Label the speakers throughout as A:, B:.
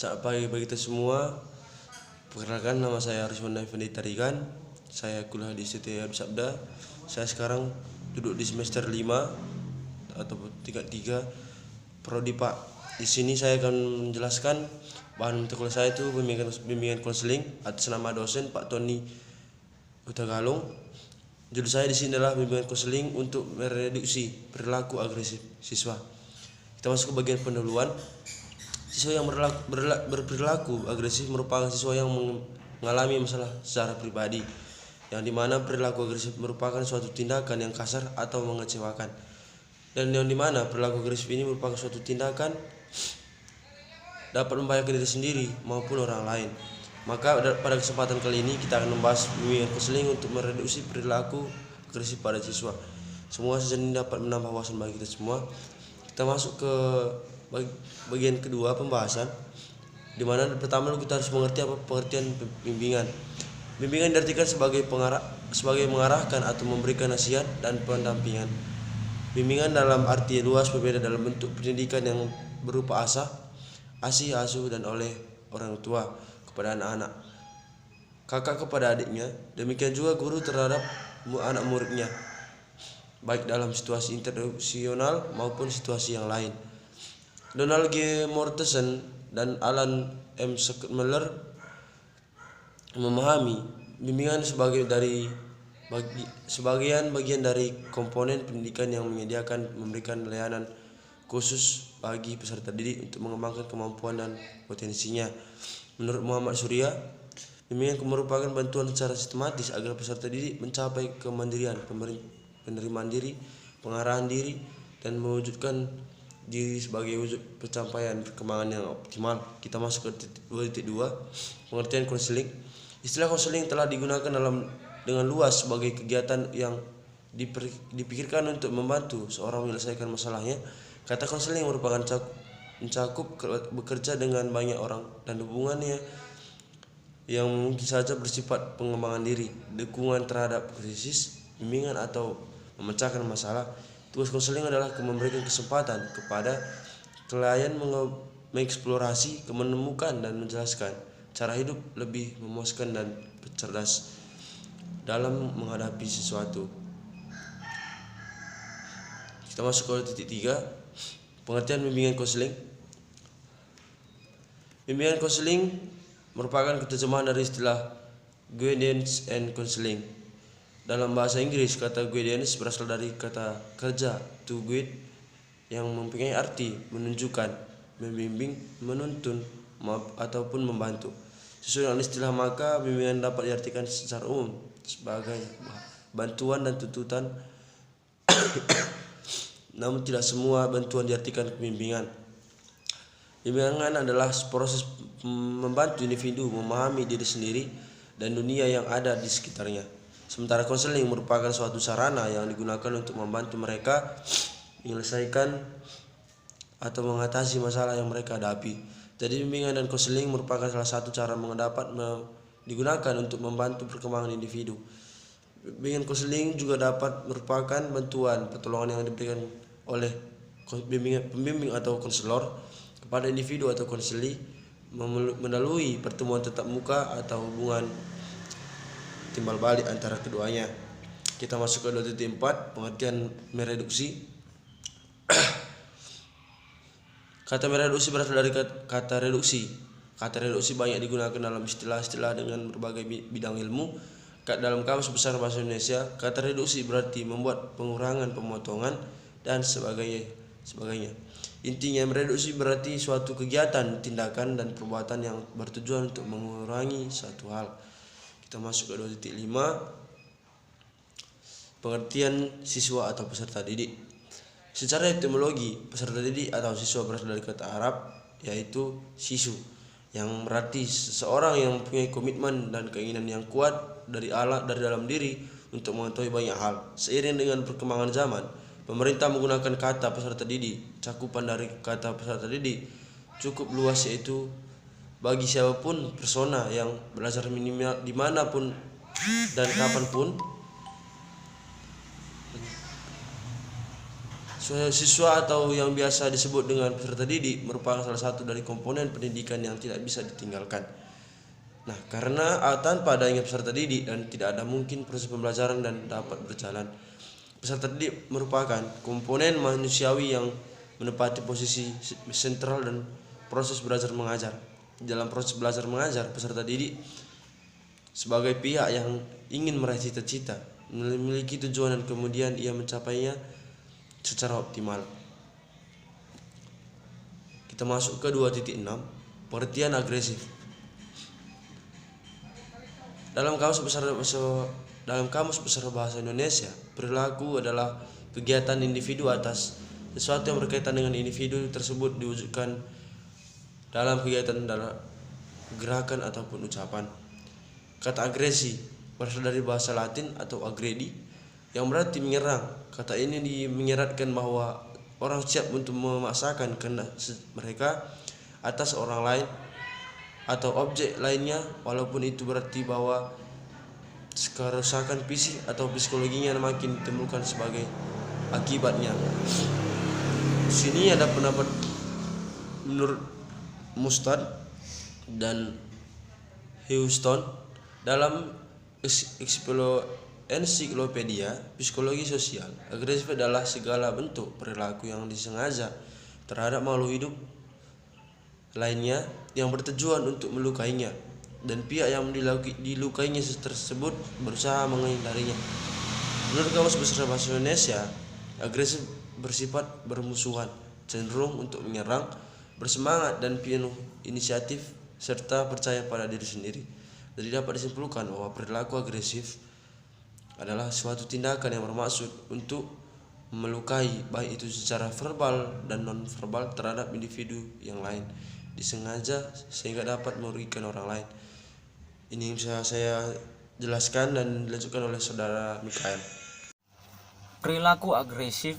A: Selamat pagi bagi kita semua. Perkenalkan, nama saya Arisman Effendi Tarigan. Saya kuliah di ITB Abdi Sabda. Saya sekarang duduk di semester 5 atau tingkat 3 prodi Pak. Di sini saya akan menjelaskan bahan mata kuliah saya itu bimbingan konseling atas nama dosen Pak Tony Utagalung. Judul saya di sini adalah bimbingan konseling untuk mereduksi perilaku agresif siswa. Kita masuk ke bagian pendahuluan. Siswa yang berperilaku agresif merupakan siswa yang mengalami masalah secara pribadi, yang dimana perilaku agresif merupakan suatu tindakan yang kasar atau mengecewakan, dan yang dimana perilaku agresif ini merupakan suatu tindakan dapat membahayakan diri sendiri maupun orang lain. Maka pada kesempatan kali ini kita akan membahas bimbingan konseling untuk mereduksi perilaku agresif pada siswa. Semua saja ini dapat menambah wawasan bagi kita semua. Kita masuk ke bagian kedua pembahasan, di mana pertama kita harus mengerti apa pengertian bimbingan. Bimbingan diartikan sebagai mengarahkan atau memberikan nasihat dan pendampingan. Bimbingan dalam arti luas berbeda dalam bentuk pendidikan yang berupa asih, asuh dan oleh orang tua kepada anak-anak, kakak kepada adiknya, demikian juga guru terhadap anak muridnya, baik dalam situasi internasional maupun situasi yang lain. Donald G. Mortensen dan Alan M. Schmidler memahami bimbingan sebagai bagian dari komponen pendidikan yang memberikan layanan khusus bagi peserta didik untuk mengembangkan kemampuan dan potensinya. Menurut Muhammad Surya, bimbingan merupakan bantuan secara sistematis agar peserta didik mencapai kemandirian, penerimaan diri, pengarahan diri, dan mewujudkan diri sebagai wujud pencapaian perkembangan yang optimal. Kita masuk ke 2.2, pengertian konseling. Istilah konseling telah digunakan dengan luas sebagai kegiatan yang dipikirkan untuk membantu seorang menyelesaikan masalahnya. Kata konseling merupakan mencakup bekerja dengan banyak orang dan hubungannya yang mungkin saja bersifat pengembangan diri, dukungan terhadap krisis, bimbingan atau memecahkan masalah. Tugas konseling adalah memberikan kesempatan kepada klien mengeksplorasi, menemukan dan menjelaskan cara hidup lebih memuaskan dan cerdas dalam menghadapi sesuatu. Kita masuk ke titik 3, pengertian bimbingan konseling. Bimbingan konseling merupakan keterjemahan dari istilah guidance and counseling. Dalam bahasa Inggris, kata guidance berasal dari kata kerja to guide yang mempunyai arti menunjukkan, membimbing, menuntun, ataupun membantu. Sesuai dengan istilah, maka bimbingan dapat diartikan secara umum sebagai bantuan dan tuntutan namun tidak semua bantuan diartikan bimbingan. Bimbingan adalah proses membantu individu memahami diri sendiri dan dunia yang ada di sekitarnya. Sementara konseling merupakan suatu sarana yang digunakan untuk membantu mereka menyelesaikan atau mengatasi masalah yang mereka hadapi. Jadi bimbingan dan konseling merupakan salah satu cara digunakan untuk membantu perkembangan individu. Bimbingan konseling juga dapat merupakan bantuan pertolongan yang diberikan oleh pembimbing atau konselor kepada individu atau konseli melalui pertemuan tatap muka atau hubungan timbal balik antara keduanya. Kita masuk ke 2.4, pengertian mereduksi. Kata mereduksi berasal dari kata reduksi. Kata reduksi banyak digunakan dalam istilah-istilah dengan berbagai bidang ilmu. Dalam Kamus Besar Bahasa Indonesia, kata reduksi berarti membuat pengurangan, pemotongan, dan sebagainya. Intinya, mereduksi berarti suatu kegiatan, tindakan, dan perbuatan yang bertujuan untuk mengurangi satu hal. Kita masuk ke 2.5, pengertian siswa atau peserta didik. Secara etimologi, peserta didik atau siswa berasal dari kata Arab yaitu sisu, yang berarti seseorang yang mempunyai komitmen dan keinginan yang kuat dari dalam diri untuk mengetahui banyak hal. Seiring dengan perkembangan zaman, pemerintah menggunakan kata peserta didik. Cakupan dari kata peserta didik cukup luas, yaitu bagi siapapun persona yang belajar minimal dimanapun dan kapanpun siswa atau yang biasa disebut dengan peserta didik merupakan salah satu dari komponen pendidikan yang tidak bisa ditinggalkan. Nah, karena tanpa adanya peserta didik dan tidak ada mungkin proses pembelajaran dan dapat berjalan. Peserta didik merupakan komponen manusiawi yang menempati posisi sentral dan proses belajar mengajar. Dalam proses belajar mengajar, peserta didik sebagai pihak yang ingin meraih cita-cita, memiliki tujuan dan kemudian ia mencapainya secara optimal. Kita masuk ke 2.6, pengertian agresif. Dalam kamus besar bahasa Indonesia, perilaku adalah kegiatan individu atas sesuatu yang berkaitan dengan individu tersebut diwujudkan dalam kegiatan, dalam gerakan ataupun ucapan. Kata agresi berasal dari bahasa Latin atau agredi yang berarti menyerang. Kata ini menyiratkan bahwa orang siap untuk memaksakan kehendak mereka atas orang lain atau objek lainnya, walaupun itu berarti bahwa kerusakan fisik atau psikologinya makin ditemukan sebagai akibatnya. Di sini ada pendapat menurut Mustad dan Houston dalam ensiklopedia psikologi sosial. Agresif adalah segala bentuk perilaku yang disengaja terhadap makhluk hidup lainnya yang bertujuan untuk melukainya, dan pihak yang dilukainya tersebut berusaha menghindarinya. Menurut Kamus Besar Bahasa Indonesia, agresif bersifat bermusuhan, cenderung untuk menyerang, bersemangat dan penuh inisiatif serta percaya pada diri sendiri. Jadi dapat disimpulkan bahwa perilaku agresif adalah suatu tindakan yang bermaksud untuk melukai, baik itu secara verbal dan non-verbal, terhadap individu yang lain, disengaja sehingga dapat merugikan orang lain. Ini yang bisa saya jelaskan dan dilanjutkan oleh saudara Mikael.
B: Perilaku agresif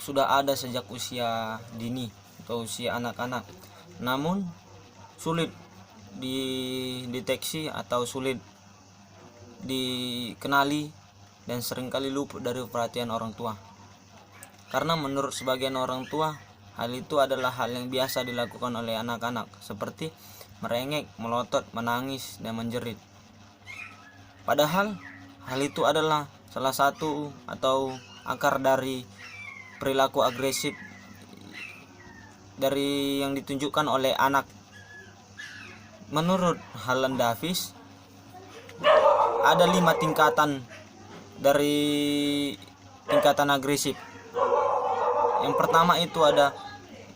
B: sudah ada sejak usia dini atau usia anak-anak, namun sulit dideteksi atau sulit dikenali dan seringkali luput dari perhatian orang tua. Karena menurut sebagian orang tua, hal itu adalah hal yang biasa dilakukan oleh anak-anak, seperti merengek, melotot, menangis, dan menjerit. Padahal hal itu adalah salah satu atau akar dari perilaku agresif dari yang ditunjukkan oleh anak. Menurut Harlan Davis, ada 5 tingkatan dari tingkatan agresif. Yang pertama itu ada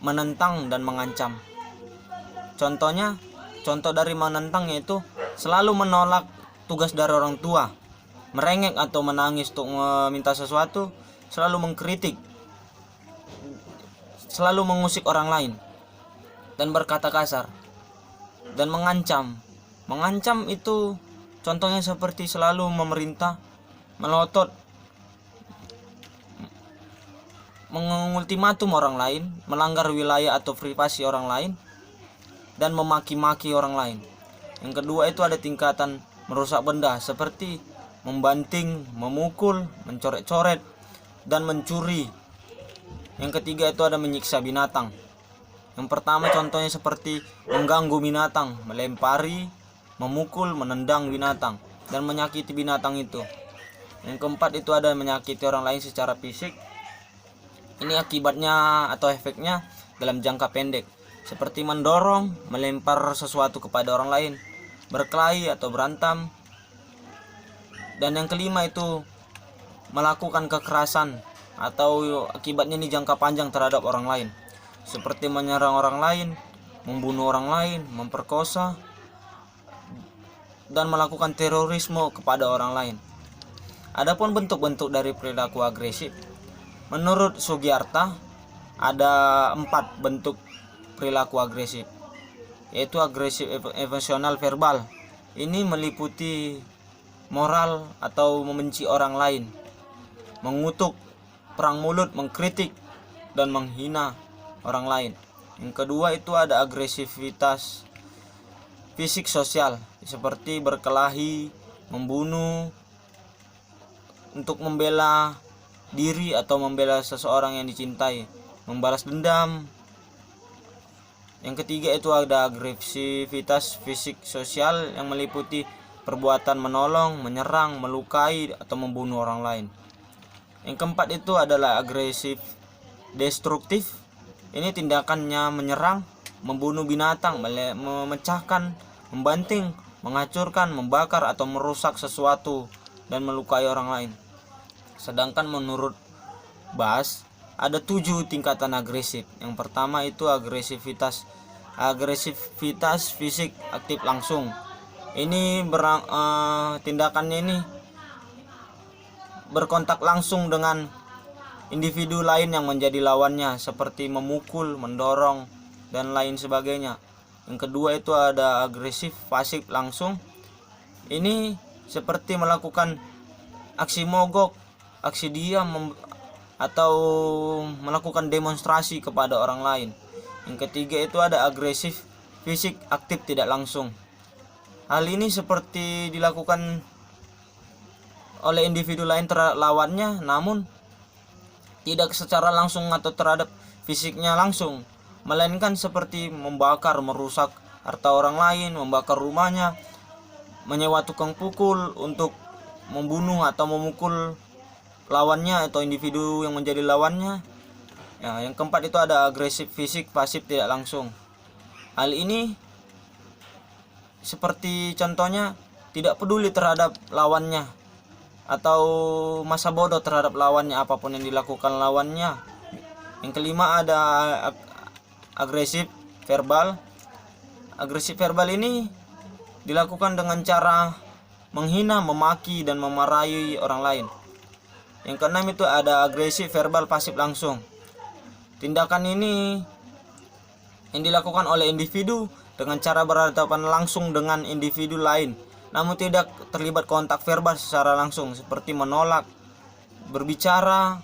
B: menentang dan mengancam. Contoh dari menentang yaitu selalu menolak tugas dari orang tua, merengek atau menangis untuk meminta sesuatu, selalu mengkritik, selalu mengusik orang lain, dan berkata kasar. Dan mengancam itu contohnya seperti selalu memerintah, melotot, mengultimatum orang lain, melanggar wilayah atau privasi orang lain, dan memaki-maki orang lain. Yang kedua itu ada tingkatan merusak benda seperti membanting, memukul, mencoret-coret, dan mencuri. Yang ketiga itu ada menyiksa binatang. Yang pertama contohnya seperti mengganggu binatang, melempari, memukul, menendang binatang, dan menyakiti binatang itu. Yang keempat itu ada menyakiti orang lain secara fisik. Ini akibatnya atau efeknya dalam jangka pendek, seperti mendorong, melempar sesuatu kepada orang lain, berkelahi atau berantem. Dan yang kelima itu melakukan kekerasan atau akibatnya ini jangka panjang terhadap orang lain, seperti menyerang orang lain, membunuh orang lain, memperkosa, dan melakukan terorisme kepada orang lain. Adapun bentuk-bentuk dari perilaku agresif, menurut Sugiarta ada 4 bentuk perilaku agresif, yaitu agresif emosional verbal. Ini meliputi moral atau membenci orang lain, mengutuk, perang mulut, mengkritik, dan menghina orang lain. Yang kedua itu ada agresivitas fisik sosial, seperti berkelahi, membunuh, untuk membela diri atau membela seseorang yang dicintai, membalas dendam. Yang ketiga itu ada agresivitas fisik sosial yang meliputi perbuatan menolong, menyerang, melukai, atau membunuh orang lain. Yang keempat itu adalah agresif destruktif. Ini tindakannya menyerang, membunuh binatang, memecahkan, membanting, menghancurkan, membakar, atau merusak sesuatu dan melukai orang lain. Sedangkan menurut Bass ada 7 tingkatan agresif. Yang pertama itu agresivitas fisik aktif langsung. Ini tindakannya ini berkontak langsung dengan individu lain yang menjadi lawannya, seperti memukul, mendorong, dan lain sebagainya. Yang kedua itu ada agresif pasif langsung. Ini seperti melakukan aksi mogok, aksi diam, atau melakukan demonstrasi kepada orang lain. Yang ketiga itu ada agresif fisik aktif tidak langsung. Hal ini seperti dilakukan oleh individu lain terhadap lawannya, namun tidak secara langsung atau terhadap fisiknya langsung, melainkan seperti membakar, merusak harta orang lain, membakar rumahnya, menyewa tukang pukul untuk membunuh atau memukul lawannya atau individu yang menjadi lawannya. Ya, yang keempat itu ada agresif fisik pasif tidak langsung. Hal ini seperti contohnya tidak peduli terhadap lawannya atau masa bodoh terhadap lawannya apapun yang dilakukan lawannya. Yang kelima ada agresif verbal. Agresif verbal ini dilakukan dengan cara menghina, memaki, dan memarahi orang lain. Yang keenam itu ada agresif verbal pasif langsung. Tindakan ini yang dilakukan oleh individu dengan cara berhadapan langsung dengan individu lain, namun tidak terlibat kontak verbal secara langsung, seperti menolak, berbicara,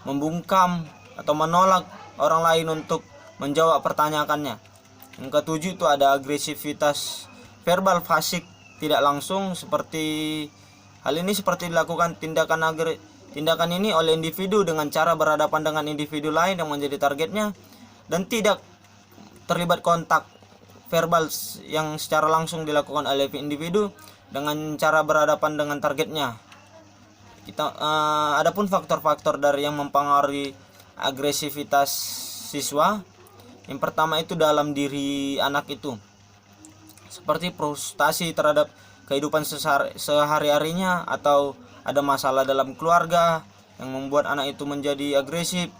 B: membungkam, atau menolak orang lain untuk menjawab pertanyaannya. Yang ketujuh itu ada agresivitas verbal fasik tidak langsung. Hal ini seperti dilakukan tindakan ini oleh individu dengan cara berhadapan dengan individu lain yang menjadi targetnya dan tidak terlibat kontak verbal yang secara langsung dilakukan oleh individu dengan cara berhadapan dengan targetnya. Adapun faktor-faktor dari yang mempengaruhi agresivitas siswa, yang pertama itu dalam diri anak itu, seperti frustasi terhadap kehidupan sehari-harinya, atau ada masalah dalam keluarga yang membuat anak itu menjadi agresif.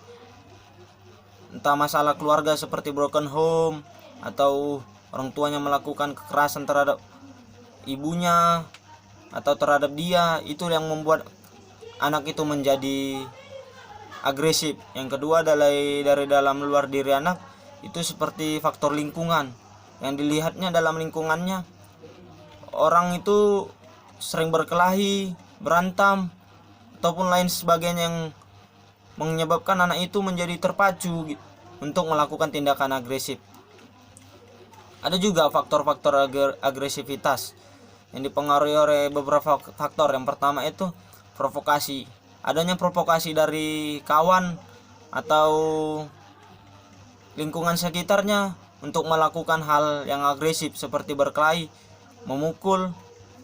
B: Entah masalah keluarga seperti broken home, atau orang tuanya melakukan kekerasan terhadap ibunya atau terhadap dia, itu yang membuat anak itu menjadi agresif. Yang kedua dari dalam luar diri anak itu seperti faktor lingkungan, yang dilihatnya dalam lingkungannya orang itu sering berkelahi, berantem, ataupun lain sebagainya yang menyebabkan anak itu menjadi terpacu untuk melakukan tindakan agresif. Ada juga faktor-faktor agresivitas yang dipengaruhi oleh beberapa faktor. Yang pertama itu provokasi. Adanya provokasi dari kawan atau lingkungan sekitarnya untuk melakukan hal yang agresif seperti berkelahi, memukul,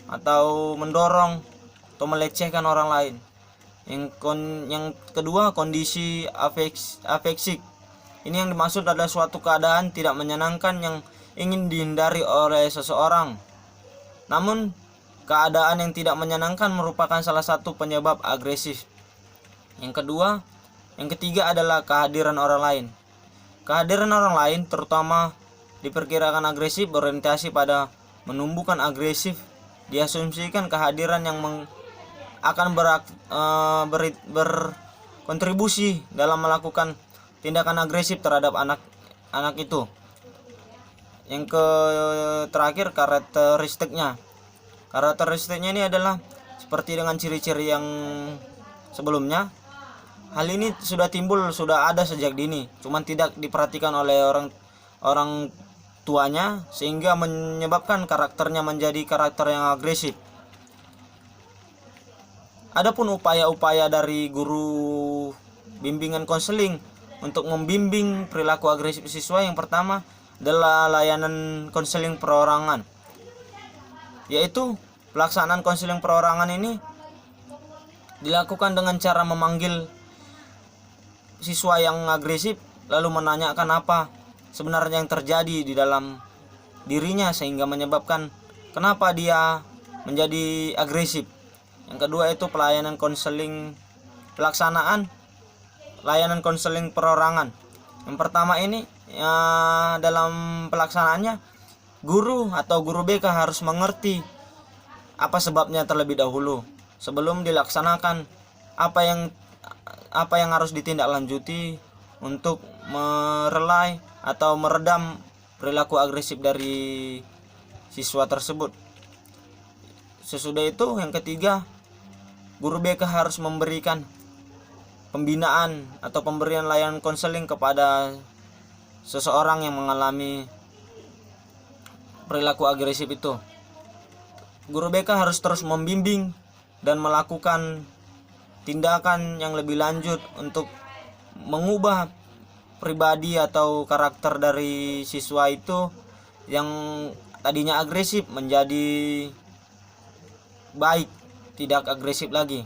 B: atau mendorong atau melecehkan orang lain. Yang kedua, kondisi afeksik. Ini yang dimaksud adalah suatu keadaan tidak menyenangkan yang ingin dihindari oleh seseorang. Namun, keadaan yang tidak menyenangkan merupakan salah satu penyebab agresif. Yang ketiga adalah kehadiran orang lain. Kehadiran orang lain terutama diperkirakan agresif berorientasi pada menumbuhkan agresif. Diasumsikan kehadiran yang akan berkontribusi dalam melakukan tindakan agresif terhadap anak itu. Yang terakhir, karakteristiknya ini adalah seperti dengan ciri-ciri yang sebelumnya. Hal ini sudah ada sejak dini, cuman tidak diperhatikan oleh orang tuanya, sehingga menyebabkan karakternya menjadi karakter yang agresif. Adapun upaya-upaya dari guru bimbingan konseling untuk membimbing perilaku agresif siswa, yang pertama adalah layanan konseling perorangan, yaitu pelaksanaan konseling perorangan ini dilakukan dengan cara memanggil siswa yang agresif lalu menanyakan apa sebenarnya yang terjadi di dalam dirinya sehingga menyebabkan kenapa dia menjadi agresif. Yang kedua itu pelayanan konseling pelaksanaan layanan konseling perorangan. Yang pertama ini dalam pelaksanaannya guru atau guru BK harus mengerti apa sebabnya terlebih dahulu sebelum dilaksanakan apa yang harus ditindaklanjuti untuk merelai atau meredam perilaku agresif dari siswa tersebut. Sesudah itu yang ketiga, guru BK harus memberikan pembinaan atau pemberian layanan konseling kepada seseorang yang mengalami perilaku agresif itu. Guru BK harus terus membimbing dan melakukan tindakan yang lebih lanjut untuk mengubah pribadi atau karakter dari siswa itu yang tadinya agresif menjadi baik, tidak agresif lagi.